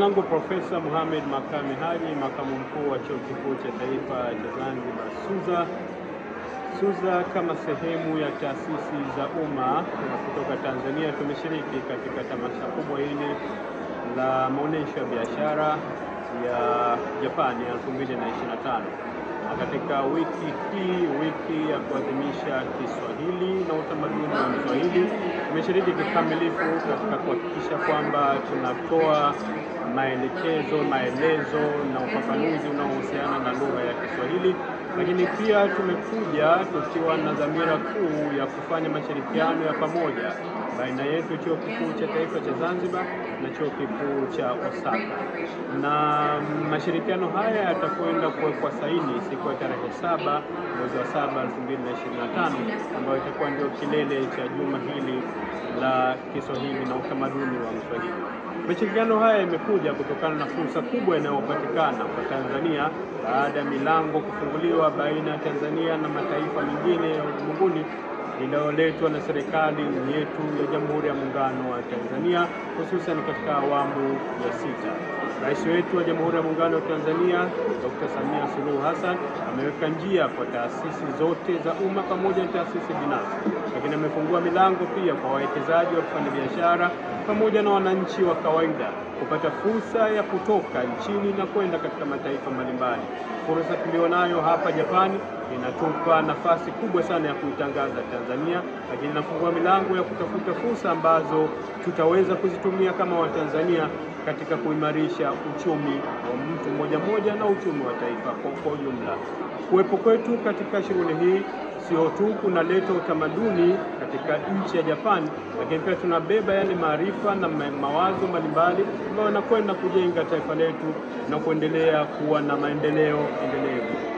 Tangu Profesa Mohamed Makame Haji, makamu mkuu wa Chuo Kikuu cha Taifa cha Zanzibar SUZA, kama sehemu ya taasisi za umma kutoka Tanzania, tumeshiriki katika tamasha kubwa hili la maonyesho ya biashara ya Japani 2025. Katika wiki hii, wiki ya kuadhimisha Kiswahili na utamaduni wa Kiswahili, tumeshiriki kikamilifu katika kuhakikisha kwamba tunatoa maelezo na ufafanuzi unaohusiana na lugha ya Kiswahili, lakini pia tumekuja tukiwa na dhamira kuu ya kufanya mashirikiano ya pamoja baina yetu Chuo Kikuu cha Taifa cha Zanzibar na Chuo Kikuu cha Osaka. Na mashirikiano haya yatakwenda kuwekwa saini siku ya tarehe 7 mwezi wa 7 2025, ambayo itakuwa ndio kilele cha juma hili la Kiswahili na utamaduni wa Kiswahili. Mashirikiano haya yamekuja kutokana na fursa kubwa inayopatikana kwa Tanzania baada ya milango kufunguliwa baina ya Tanzania na mataifa mengine ya ulimwenguni inayoletwa na serikali yetu ya Jamhuri ya Muungano wa Tanzania, hususan katika awamu ya 6. Rais wetu wa Jamhuri ya Muungano wa Tanzania Dr. Samia Suluhu Hassan ameweka njia kwa taasisi zote za umma pamoja na taasisi binafsi, lakini amefungua milango pia kwa wawekezaji wa kufanya biashara pamoja na wananchi wa kawaida kupata fursa ya kutoka nchini na kwenda katika mataifa mbalimbali. Fursa tulionayo hapa Japani inatupa nafasi kubwa sana ya kuitangaza Tanzania, lakini inafungua milango ya kutafuta fursa ambazo tutaweza kuzitumia kama Watanzania katika kuimarisha uchumi wa mtu mmoja na uchumi wa taifa kwa ujumla. Kuwepo kwetu katika shughuli hii sio tu kunaleta utamaduni katika nchi ya Japani, lakini pia tunabeba yale maarifa na mawazo mbalimbali ambayo yanakwenda kujenga taifa letu na kuendelea kuwa na maendeleo endelevu.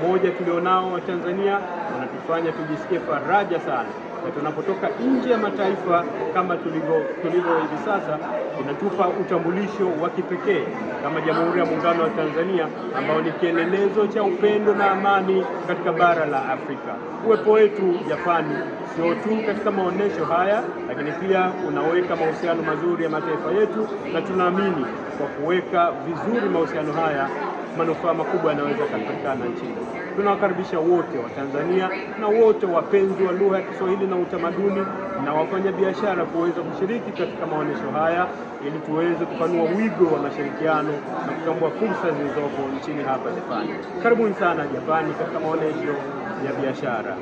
Umoja tulionao wa Tanzania unatufanya tujisikie faraja sana, na tunapotoka nje ya mataifa kama tulivyo hivi sasa, inatupa utambulisho wa kipekee kama Jamhuri ya Muungano wa Tanzania, ambao ni kielelezo cha upendo na amani katika bara la Afrika. Uwepo wetu Japani sio tu katika maonesho haya, lakini pia unaweka mahusiano mazuri ya mataifa yetu, na tunaamini kwa kuweka vizuri mahusiano haya manufaa makubwa yanaweza kupatikana nchini. Tunawakaribisha wote wa Tanzania na wote wapenzi wa lugha ya Kiswahili na utamaduni na wafanya biashara kuweza kushiriki katika maonyesho haya ili tuweze kupanua wigo wa mashirikiano na kutambua fursa zilizopo nchini hapa Japani. Karibuni sana Japani katika maonyesho ya biashara.